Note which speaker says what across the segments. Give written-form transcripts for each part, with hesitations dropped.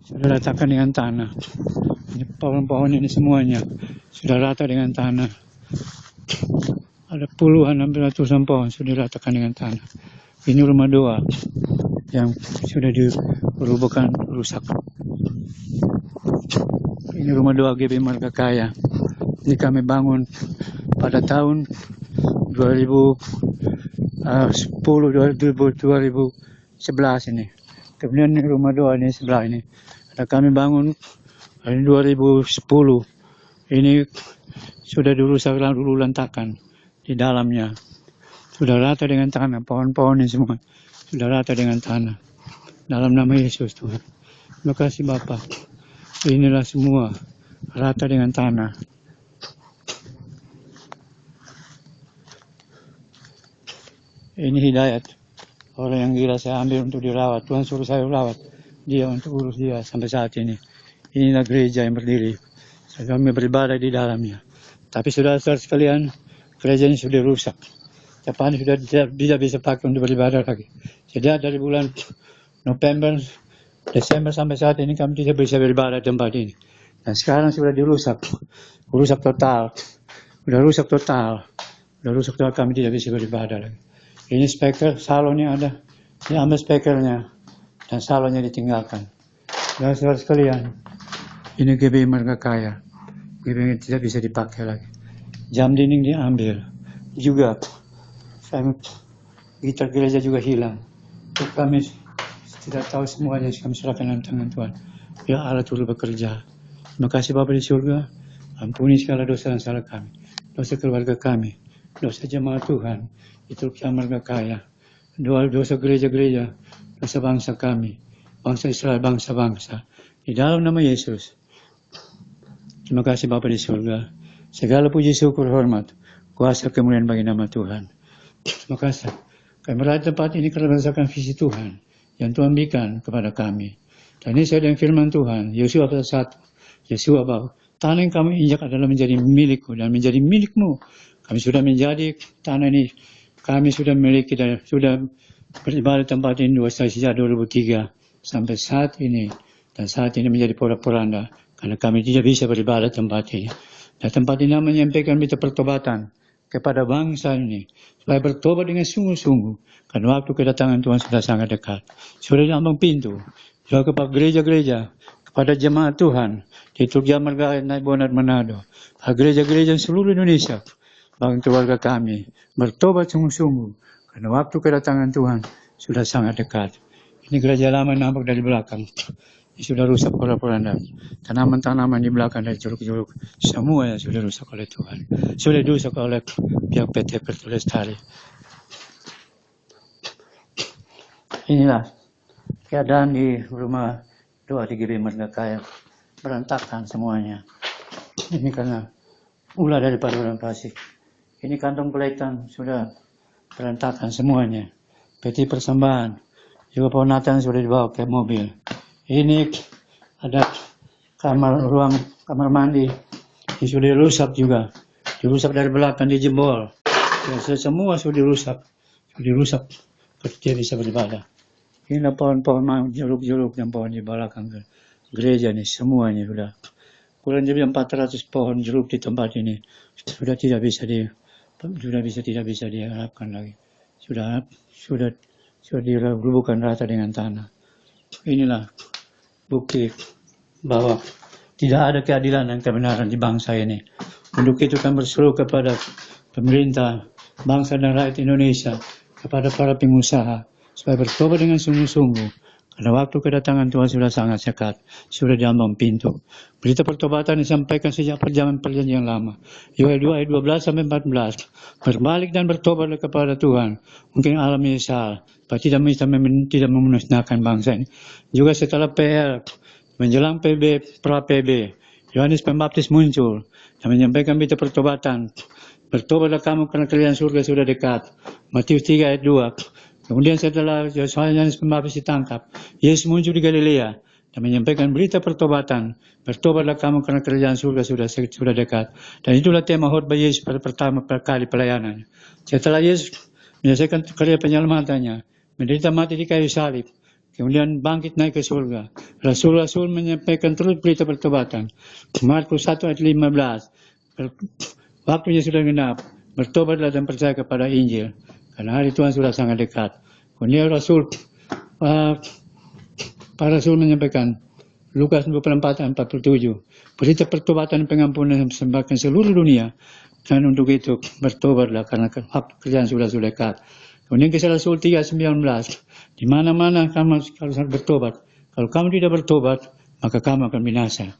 Speaker 1: sudah ratakan dengan tanah. Ini pohon-pohon ini semuanya sudah rata dengan tanah. Ada puluhan hampir ratusan pohon sudah ratakan dengan tanah. Ini rumah doa yang sudah dirubuhkan rusak. Ini rumah doa GB Marga Kaya. Ini kami bangun pada tahun 2011 ini. Kemudian rumah doa ini sebelah ini. Ada kami bangun pada 2010. Ini sudah dirusak lalu lantakan di dalamnya. Sudah rata dengan tanah, pohon-pohon ini semua sudah rata dengan tanah. Dalam nama Yesus Tuhan. Terima kasih Bapak. Inilah semua rata dengan tanah. Ini Hidayat, orang yang gila saya ambil untuk dirawat. Tuhan suruh saya rawat dia untuk urus dia sampai saat ini. Inilah gereja yang berdiri. Kami beribadah di dalamnya. Tapi saudara-saudara sekalian, gereja ini sudah rusak. Depan sudah tidak bisa pakai untuk beribadah lagi. Jadi dari bulan November, Desember sampai saat ini kami tidak bisa beribadah di tempat ini. Dan sekarang sudah dirusak. Rusak total. Sudah rusak total. Sudah rusak total, kami tidak bisa beribadah lagi. Ini speaker, salonnya ada. Diambil speakernya. Dan salonnya ditinggalkan. Dan saudara sekalian, ini GB Marga Kaya. GB yang tidak bisa dipakai lagi. Jam dinding diambil. Juga, gitar gereja juga hilang. Itu kami tidak tahu semuanya, kami serahkan dalam tangan Tuhan. Ya Allah turut bekerja. Terima kasih Bapa di surga. Ampuni segala dosa dan salah kami. Dosa keluarga kami. Dosa jemaat Tuhan. Itu Marga Kaya. Dosa gereja-gereja. Dosa bangsa kami. Bangsa Israel, bangsa-bangsa. Di dalam nama Yesus. Terima kasih Bapa di surga. Segala puji syukur hormat. Kuasa kemuliaan bagi nama Tuhan. Terima kasih. Kami berada di tempat ini karena berdasarkan visi Tuhan yang Tuhan berikan kepada kami. Dan ini saya dengan firman Tuhan. Yosua pasal 1. Yosua bahwa tanah yang kami injak adalah menjadi milikku dan menjadi milikmu. Kami sudah menjadi tanah ini. Kami sudah memiliki dan sudah beribadah tempat ini sejak 2003 sampai saat ini. Dan saat ini menjadi porak-poranda karena kami tidak bisa beribadah tempat ini. Dan tempat ini menyampaikan berita pertobatan kepada bangsa ini supaya bertobat dengan sungguh-sungguh karena waktu kedatangan Tuhan sudah sangat dekat. Sudah di ambang pintu. Sudah kepada gereja-gereja, kepada jemaat Tuhan di Turki Marga Naik Bonar Manado, gereja-gereja seluruh Indonesia. Bagi keluarga kami bertobat sungguh-sungguh karena waktu kedatangan Tuhan sudah sangat dekat. Ini gereja lama nampak dari belakang. Ini sudah rusak pola-polanda. Tanaman-tanaman di belakang dari jeruk-jeruk semua yang sudah rusak oleh Tuhan. Sudah dirusak oleh pihak PT Pertulestari. Inilah keadaan di rumah doa di GB Marga Kaya. Berantakan semuanya. Ini karena ulah daripada orang fasik. Ini kantong peletan sudah berantakan semuanya. Peti persembahan. Juga pohon Natal sudah dibawa ke mobil. Ini ada kamar mandi. Ini sudah rusak juga. Dirusak dari belakang, dijebol. Ya, semua sudah dirusak. Sudah dirusak. Dia bisa beribadah. Ini pohon-pohon jeruk-jeruk dan pohon di belakang gereja ini. Semuanya sudah. Kurang lebih 400 pohon jeruk di tempat ini. Sudah tidak bisa diharapkan lagi. Sudah dirubuhkan rata dengan tanah. Inilah bukti bahwa tidak ada keadilan dan kebenaran di bangsa ini. Untuk itu kami berseru kepada pemerintah, bangsa dan rakyat Indonesia, kepada para pengusaha, supaya bertobat dengan sungguh-sungguh. Karena waktu kedatangan Tuhan sudah sangat dekat, sudah di ambang pintu. Berita pertobatan disampaikan sejak perjanjian lama. Yoel 2 ayat 12 sampai 14. Berbalik dan bertobatlah kepada Tuhan. Mungkin Allah menyesal, tidak memusnahkan bangsa ini. Juga setelah PR, menjelang PB, pra-PB, Yohanes Pembaptis muncul dan menyampaikan berita pertobatan. Bertobatlah kamu karena kerajaan surga sudah dekat. Matius 3 ayat 2. Kemudian setelah Yohanes Pembaptis ditangkap, Yesus muncul di Galilea dan menyampaikan berita pertobatan. Bertobatlah kamu karena kerajaan surga sudah dekat. Dan itulah tema khotbah Yesus pada pertama kali pelayanannya. Setelah Yesus menyelesaikan karya penyelamatannya, menderita mati di kayu salib, kemudian bangkit naik ke surga. Rasul-rasul menyampaikan terus berita pertobatan. Markus 1 ayat 15. Waktunya sudah genap. Bertobatlah dan percaya kepada Injil. Karena hari Tuhan sudah sangat dekat. Kemudian para rasul menyampaikan Lukas 24 ayat 47. Berita pertobatan pengampunan yang disebarkan seluruh dunia. Dan untuk itu bertobatlah karena waktu kerjaan sudah dekat. Kemudian kisah Rasul 3:19. Di mana-mana kamu harus bertobat. Kalau kamu tidak bertobat, maka kamu akan binasa.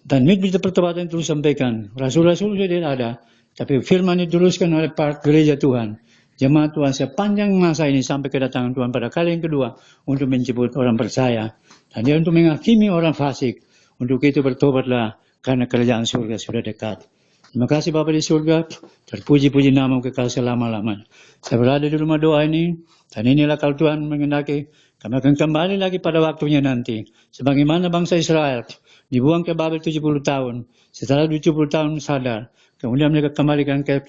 Speaker 1: Dan berita pertobatan itu disampaikan. Rasul-rasul sudah tidak ada. Tapi firman diteruskan oleh para gereja Tuhan. Jemaat Tuhan sepanjang masa ini sampai kedatangan Tuhan pada kali yang kedua. Untuk menjemput orang percaya. Dan dia untuk menghakimi orang fasik. Untuk itu bertobatlah. Karena kerajaan surga sudah dekat. Terima kasih Bapa di surga. Terpuji-puji nama kekal selama-lamanya. Saya berada di rumah doa ini. Dan inilah kalau Tuhan mengendaki. Kami akan kembali lagi pada waktunya nanti. Sebagaimana bangsa Israel dibuang ke Babel 70 tahun. Setelah 70 tahun sadar. Kemudian mereka kembalikan ke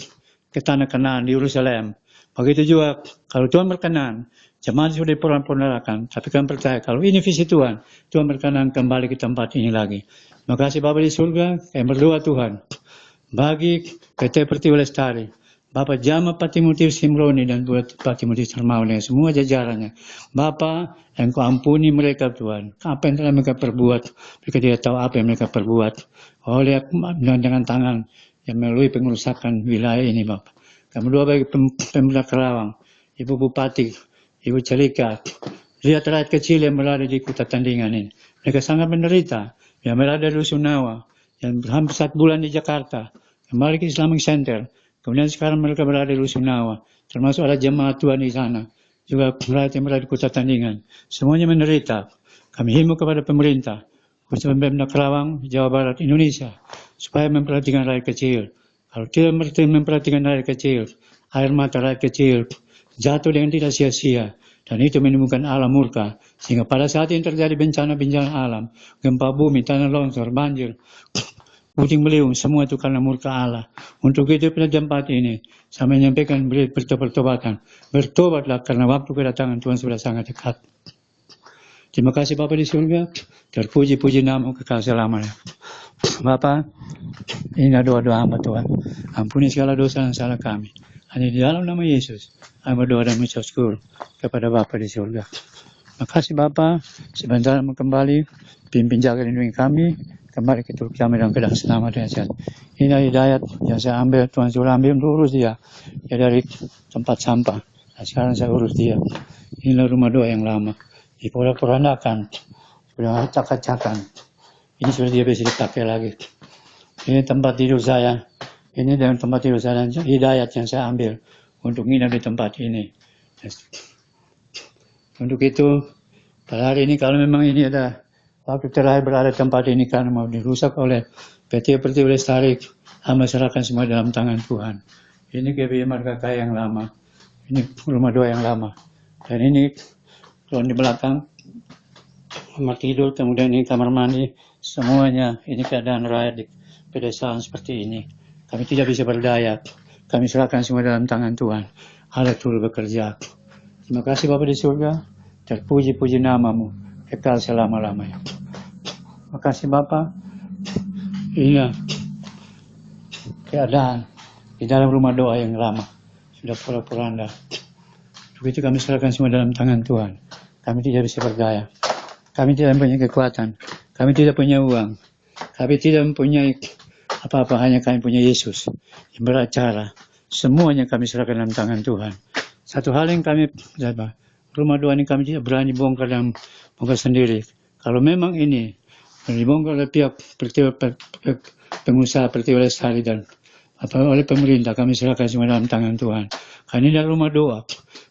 Speaker 1: tanah Kanaan di Yerusalem. Begitu juga kalau Tuhan berkenan. Jemaat sudah diporak-porandakan. Tapi kami percaya kalau ini visi Tuhan. Tuhan berkenan kembali ke tempat ini lagi. Terima kasih Bapa di surga. Kami berdoa Tuhan. Bagi PT Pertiwi Lestari. Bapak Jama Pak Timotius Simroni dan Pak Timotius Hermawan dan semua jajarannya. Bapa, Engkau ampuni mereka Tuhan. Apa yang telah mereka perbuat. Mereka tidak tahu apa yang mereka perbuat. Oleh dengan tangan yang melalui pengerusakan wilayah ini Bapak. Kami berdoa bagi Pemda Kerawang. Ibu Bupati. Ibu Celika. Lihat rakyat kecil yang berada di kota tandingan ini. Mereka sangat menderita. Yang berada di Rusunawa, yang hampir 1 bulan di Jakarta, kembali ke Islamic Center, kemudian sekarang mereka berada di Rusunawa, termasuk ada jemaat Tuhan di sana, juga rakyat yang berada di kota tandingan, semuanya menderita. Kami himbau kepada pemerintah, khususnya Pemda Kerawang, Jawa Barat, Indonesia, supaya memperhatikan rakyat kecil. Kalau tidak memperhatikan rakyat kecil, air mata rakyat kecil jatuh dengan tidak sia-sia. Dan itu menimbulkan alam murka. Sehingga pada saat ini terjadi bencana-bencana alam. Gempa bumi, tanah longsor, banjir, puting beliung. Semua itu karena murka Allah. Untuk itu pada tempat ini. Saya menyampaikan berita pertobatan. Bertobatlah karena waktu kedatangan Tuhan sudah sangat dekat. Terima kasih Bapa di surga. Terpuji-puji nama kekal selamanya. Bapa, inilah doa-doa hamba Tuhan. Ampuni segala dosa dan salah kami. Hanya di dalam nama Yesus. Kami berdoa dan mengucap syukur kepada Bapa di surga. Terima kasih Bapa. Sebentar kembali. Pimpin jaga lindungi kami. Kembali ke Turki kami dalam keadaan selamat dan sehat. Inilah hidayat yang saya ambil. Tuhan suruh ambil untuk urus dia. Dia dari tempat sampah. Nah, sekarang saya urus dia. Inilah rumah doa yang lama. Diporak-porandakan. Sudah acak-acakan. Ini sudah dia bisa dipakai lagi. Ini tempat tidur saya. Ini dengan tempat tidur saya dan hidayat yang saya ambil untuk nginap di tempat ini. Untuk itu, pada hari ini kalau memang ini ada waktu terakhir berada di tempat ini karena mau dirusak oleh PT Pertiwi Lestari, hamba serahkan semua dalam tangan Tuhan. Ini GBI Marga Kaya yang lama. Ini rumah doa yang lama. Dan ini ruang di belakang, kamar tidur, kemudian ini kamar mandi, semuanya ini keadaan rakyat di pedesaan seperti ini. Kami tidak bisa berdaya. Kami serahkan semua dalam tangan Tuhan. Allah turut bekerja. Terima kasih Bapa di surga. Terpuji-puji namamu. Kekal selama-lamanya. Terima kasih Bapa. Inilah keadaan di dalam rumah doa yang lama. Sudah porak-poranda. Begitu kami serahkan semua dalam tangan Tuhan. Kami tidak bisa berdaya. Kami tidak mempunyai kekuatan. Kami tidak punya uang. Kami tidak mempunyai apa-apa, hanya kami punya Yesus yang beracara. Semuanya kami serahkan dalam tangan Tuhan. Satu hal yang kami, rumah doa ini kami tidak berani bongkar dan bongkar sendiri. Kalau memang ini dibongkar oleh pihak pengusaha Pertiwi Lestari dan oleh pemerintah, kami serahkan semua dalam tangan Tuhan. Karena ini adalah rumah doa.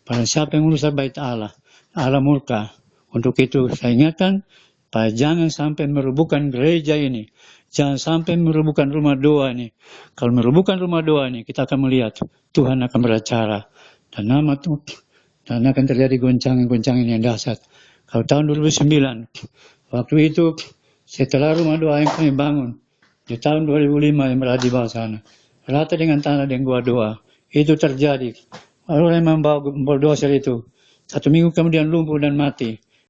Speaker 1: Pada siapa yang merusak bait Allah, Allah murka. Untuk itu saya ingatkan, Pak, jangan sampai merubuhkan gereja ini. Jangan sampai merubuhkan rumah doa ini. Kalau merubuhkan rumah doa ini, kita akan melihat Tuhan akan beracara. Dan nama Tuhan, dan akan terjadi goncangan-goncangan yang dahsyat. Kalau tahun 2009, waktu itu setelah rumah doa yang kami bangun, di tahun 2005 yang berada di bawah sana, rata dengan tanah dan gua doa, itu terjadi. Lalu yang membawa bulldozer itu, 1 minggu kemudian lumpuh dan mati.